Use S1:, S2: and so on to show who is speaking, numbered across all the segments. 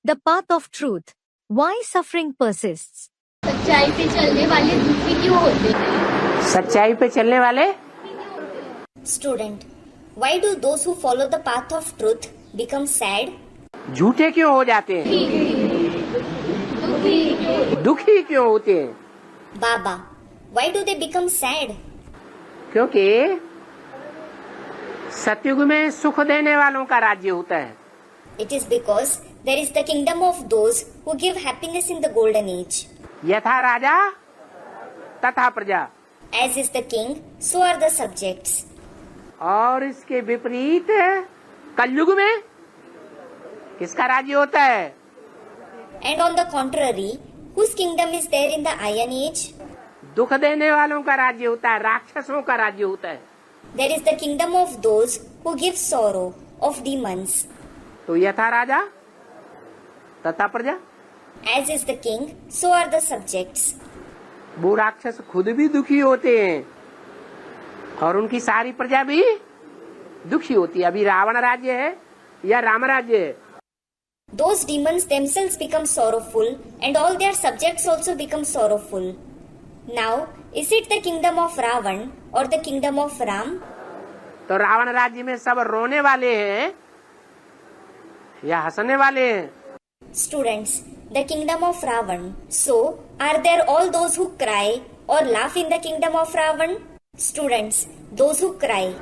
S1: the path of truth. Why suffering persists?
S2: सच्चाई पे चलने वाले दुखी क्यों होते हैं?
S3: सच्चाई पे चलने वाले
S4: Student, why do those who follow the path of truth become sad?
S3: झूठे क्यों हो जाते हैं? दुखी क्यों होते हैं?
S4: Baba, why do they become sad?
S3: क्योंकि सतयुग में सुख देने वालों का राज्य होता है।
S4: It is because there is the kingdom of those who give happiness in the golden age.
S3: यथा राजा तथा प्रजा।
S4: As is the king, so are the subjects.
S3: और इसके विपरीत कलयुग में किसका राज्य होता है?
S4: And on the contrary, whose kingdom is there in the iron age?
S3: दुख देने वालों का राज्य होता है, राक्षसों का राज्य होता है।
S4: There is the kingdom of those who give sorrow, of demons.
S3: तो यथा राजा तथा प्रजा।
S4: As is the king, so are the subjects.
S3: वो राक्षस खुद भी दुखी होते हैं और उनकी सारी प्रजा भी दुखी होती है। अभी रावण राज्य है या राम राज्य है?
S4: Those demons themselves become sorrowful and all their subjects also become sorrowful. Now, is it the kingdom of Ravan or the kingdom of Ram?
S3: तो रावण राज्य में सब रोने वाले हैं या हंसने वाले हैं?
S4: Students, the kingdom of Ravan. So, are there all those who cry or laugh in the kingdom of Ravan? Students, those who cry.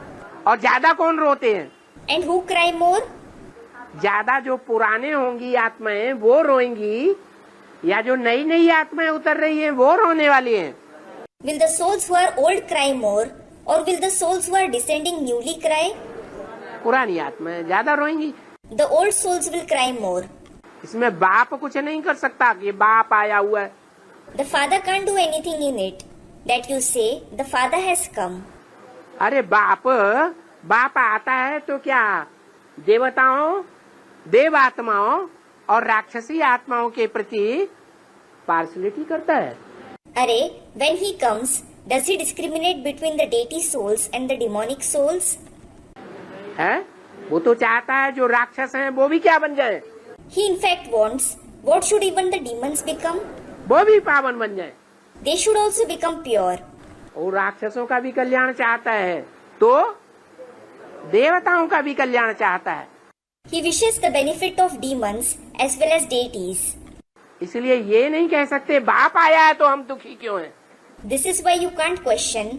S3: और ज्यादा कौन रोते हैं?
S4: And who cry more?
S3: ज्यादा जो पुराने होंगी आत्माएं वो रोएंगी या जो नई नई आत्माएं उतर रही हैं वो रोने वाली हैं?
S4: Will the souls who are old cry more or will the souls who are descending newly cry?
S3: पुरानी आत्माएं ज्यादा रोएंगी।
S4: The old souls will cry more.
S3: इसमें बाप कुछ नहीं कर सकता कि बाप आया हुआ है।
S4: The father can't do anything in it. That you say, the father has come.
S3: अरे बाप आता है तो क्या देवताओं, देव आत्माओं और राक्षसी आत्माओं के प्रति पार्शलिटी करता है?
S4: अरे, when he comes, does he discriminate between the deity souls and the demonic souls?
S3: है? वो तो चाहता है जो राक्षस हैं वो भी क्या बन जाए?
S4: He in fact wants, what should even the demons become?
S3: वो भी पावन बन जाए।
S4: They should also become pure.
S3: और राक्षसों का भी कल्याण चाहता है तो देवताओं का भी कल्याण चाहता है।
S4: He wishes the benefit of demons as well as deities.
S3: इसलिए ये नहीं कह सकते बाप आया है तो हम दुखी क्यों हैं।
S4: This is why you can't question,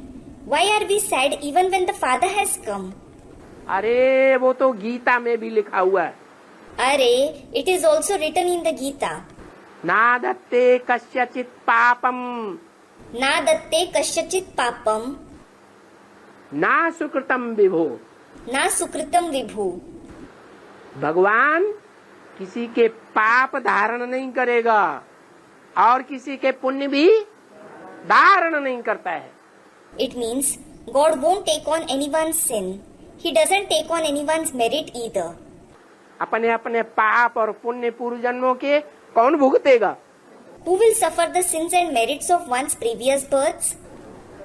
S4: why are we sad even when the father has come?
S3: अरे वो तो गीता में भी लिखा हुआ है।
S4: अरे, it is also written in the Gita.
S3: ना दत्ते कस्यचित् पापम
S4: ना दत्ते कस्यचित् पापम
S3: ना सुकृतम विभो।
S4: ना सुकृतम विभु.
S3: भगवान किसी के पाप धारण नहीं करेगा और किसी के पुण्य भी धारण नहीं करता है।
S4: It means God won't take on anyone's sin. He doesn't take on anyone's merit either.
S3: अपने अपने पाप और पुण्य पूर्व जन्मों के कौन भुगतेगा?
S4: Who will suffer the sins and merits of one's previous births?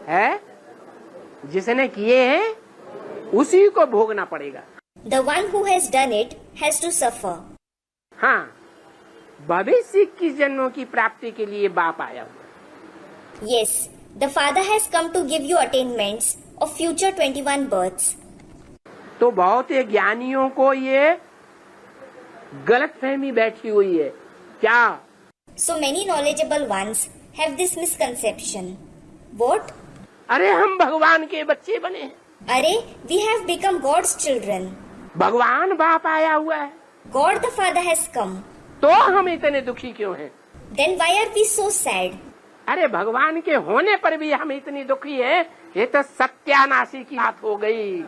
S3: है जिसने किए हैं उसी को भोगना पड़ेगा।
S4: The one who has done it has to suffer.
S3: हाँ, भविष्य की जन्मों की प्राप्ति के लिए बाप आया हुआ।
S4: Yes, the father has come to give you attainments of future 21 births.
S3: तो बहुत ही ज्ञानियों को ये गलतफहमी बैठी हुई है। क्या?
S4: So many knowledgeable ones have this misconception. What?
S3: अरे हम भगवान के बच्चे बने।
S4: अरे, we have become God's children.
S3: भगवान बाप आया हुआ है
S4: God the Father has come.
S3: तो हम इतने दुखी क्यों हैं?
S4: Then why are we so sad?
S3: अरे भगवान के होने पर भी हम इतनी दुखी हैं, ये तो सत्यानाशी की बात हो गई।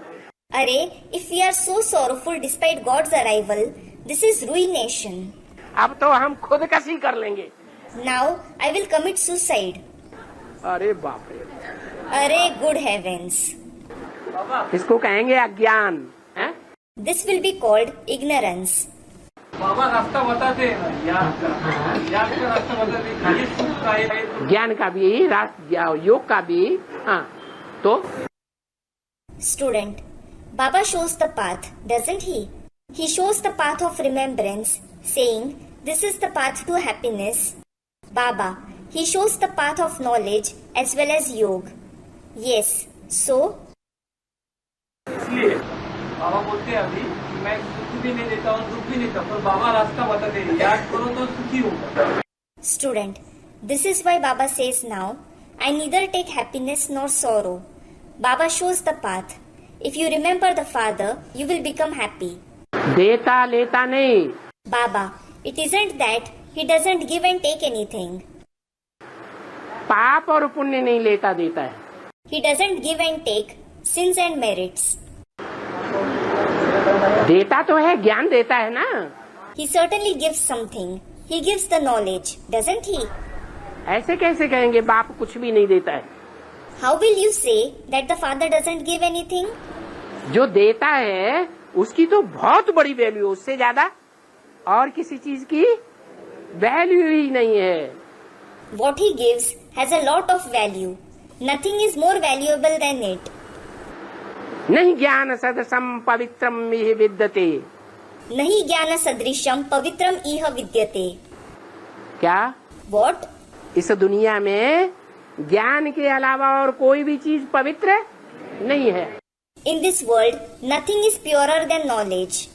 S4: अरे, if we are so sorrowful despite God's arrival, this is ruination.
S3: अब तो हम खुदकशी कर लेंगे।
S4: Now I will commit suicide.
S3: अरे बाप रे,
S4: अरे, good heavens.
S3: इसको कहेंगे अज्ञान है?
S4: This will be called ignorance.
S5: बाबा रास्ता बताते हैं, याद का रास्ता बताते हैं, ये सुख का है।
S3: ज्ञान का भी योग का भी। हाँ, तो
S4: Student, Baba shows the path, doesn't he? He shows the path of remembrance, saying this is the path to happiness. Baba, he shows the path of knowledge as well as yoga. Yes, so
S5: इसलिए बाबा बोलते हैं अभी कि मैं सुख भी नहीं देता हूँ दुख भी नहीं देता, पर बाबा रास्ता बताते हैं, याद करो तो सुखी होगा।
S4: student, this is why Baba says now, I neither take happiness nor sorrow. Baba shows the path. If you remember the Father, you will become happy.
S3: देता लेता नहीं,
S4: Baba, it isn't that he doesn't give and take anything.
S3: पाप और पुण्य नहीं लेता देता है।
S4: He doesn't give and take sins and merits.
S3: देता तो है, ज्ञान देता है ना।
S4: He certainly gives something. He gives the knowledge, doesn't he?
S3: ऐसे कैसे कहेंगे बाप कुछ भी नहीं देता है?
S4: How will you say that the Father doesn't give anything?
S3: जो देता है उसकी तो बहुत बड़ी वैल्यू, उससे ज्यादा और किसी चीज की वैल्यू ही नहीं है।
S4: What he gives has a lot of value. Nothing is more valuable than it.
S3: नहीं ज्ञान सदसम पवित्रम इह विद्यते।
S4: नहीं ज्ञान सदृशम पवित्रम इह विद्यते।
S3: क्या
S4: What?
S3: इस दुनिया में ज्ञान के अलावा और कोई भी चीज पवित्र नहीं है।
S4: In this world, nothing is purer than knowledge.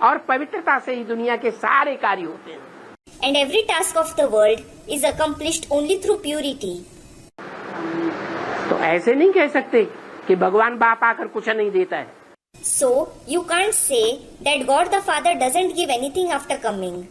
S3: और पवित्रता से ही दुनिया के सारे कार्य होते हैं।
S4: And every task of the world is accomplished only through purity.
S3: तो ऐसे नहीं कह सकते कि भगवान बाप आकर कुछ नहीं देता है।
S4: So, you can't say that God the Father doesn't give anything after coming.